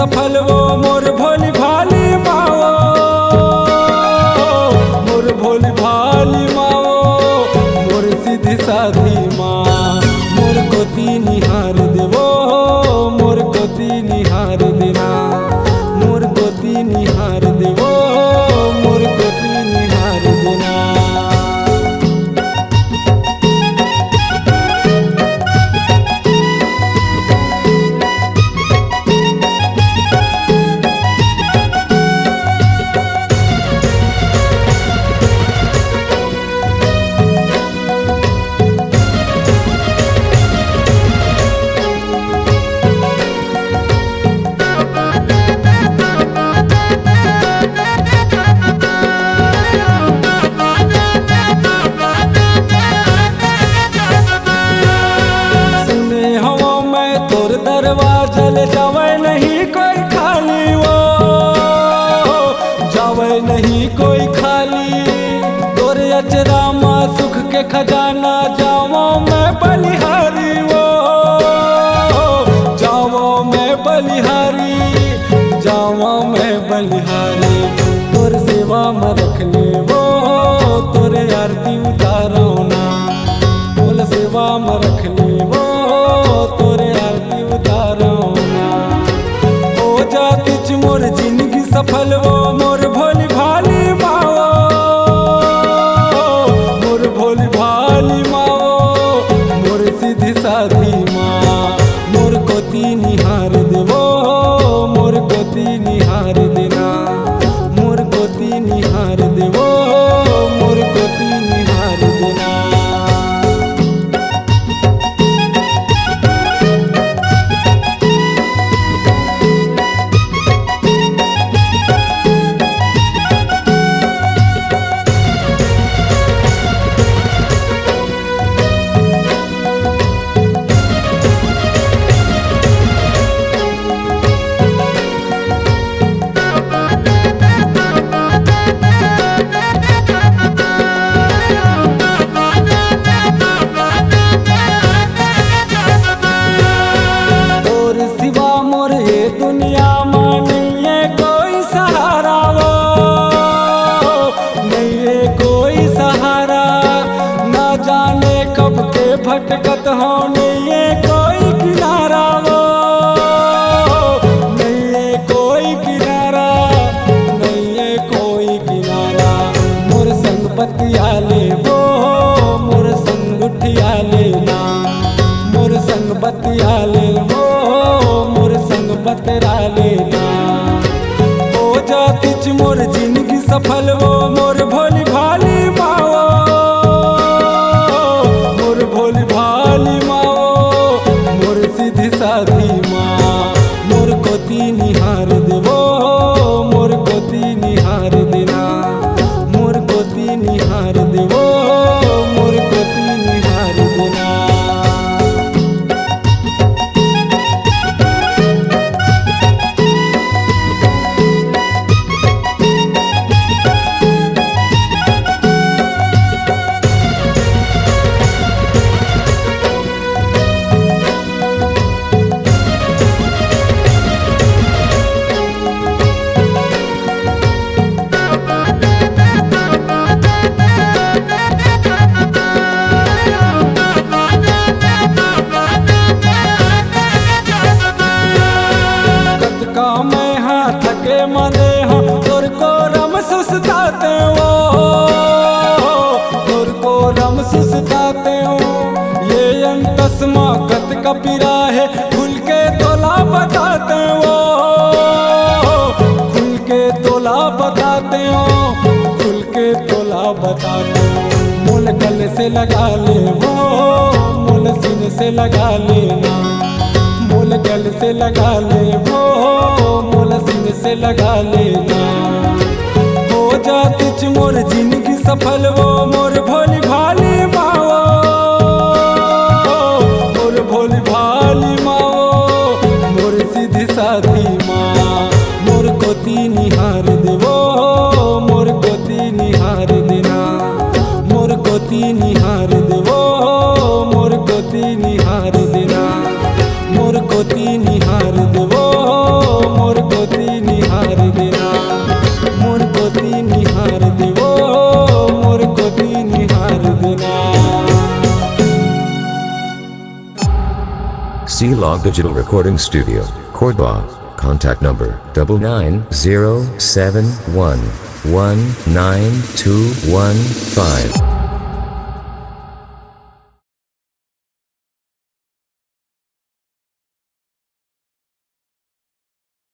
सफल वो मोर भोली भाली माओ, मोर भोली भाली माओ, मोर सीधी साधी माँ। मोर कोती निहार देवो, मोर कोती निहार देना, मोर कोती निहार देवो, मोर कोती निहार देना। दरवाजा ले जावे नहीं कोई खाली, वो जावे नहीं कोई खाली। तोरे अचरा माँ सुख के खजाना जावो मैं बलिहारी, वो जावो मैं बलिहारी, जावो मैं बलिहारी। तोर सेवा में रख ले वो, तोरे आरती उतारो ना, बोल सेवा में रख ले वो, तोरे आरती उतारो ना। हो जाती मोर जिंदगी सफल वो मोर भोली भाली माओ, मोर भोली भाली माओ, मोर सीधी साधी माँ। मोर कोती निहार देवो, मोर कोती निहार देना, मोर कोती निहार देवो, मोर कोती निहार देना। दुनिया में नहीं है कोई सहारा, वो नहीं है कोई सहारा। ना जाने कब के भटकत हो, नहीं है कोई किनारा, वो नहीं है कोई किनारा, नहीं है कोई किनारा। मोर संग बतिया ले वो, मोर संग उठिया लेना, मोर संग बतिया ले वो, मोर संग बतरा लेना। हो जाती मोर जिंदगी सफल वो मोर भोली भाली माओ, मोर भोली भाली माओ, मोर सीधी साधी माँ। मोर कोती निहार देवो, मोर कोती निहार देना, मोर कोती निहार देवो, मोर कोती निहार देना। मैं हाथ के मने हो, तोर को रम सुस्ताते हो, तोर को रम सुस्ताते हो। ये अंतस्मा कत कपिरा है, खुल के तोला बताते हो, खुल के तोला बताते हो, खुल के तोला बताते हो। मोल गले से लगा ले वो, मोल सीने से लगा लेना, मोल गल से लगा ले वो, मोल सीने से लगा लेना। हो जाती मोर जिंदगी सफल वो मोर भोली भाली माओ, मोर भोली भाली माओ, मोर सीधी साधी माँ। मोर कोती निहार देवो, मोर कोती निहार देना, मोर कोती निहार देवो, मोर कोती निहार देना, मोर कोती निहार देवो, मोर Log Digital Recording Studio, Cordoba. Contact number 99071192215.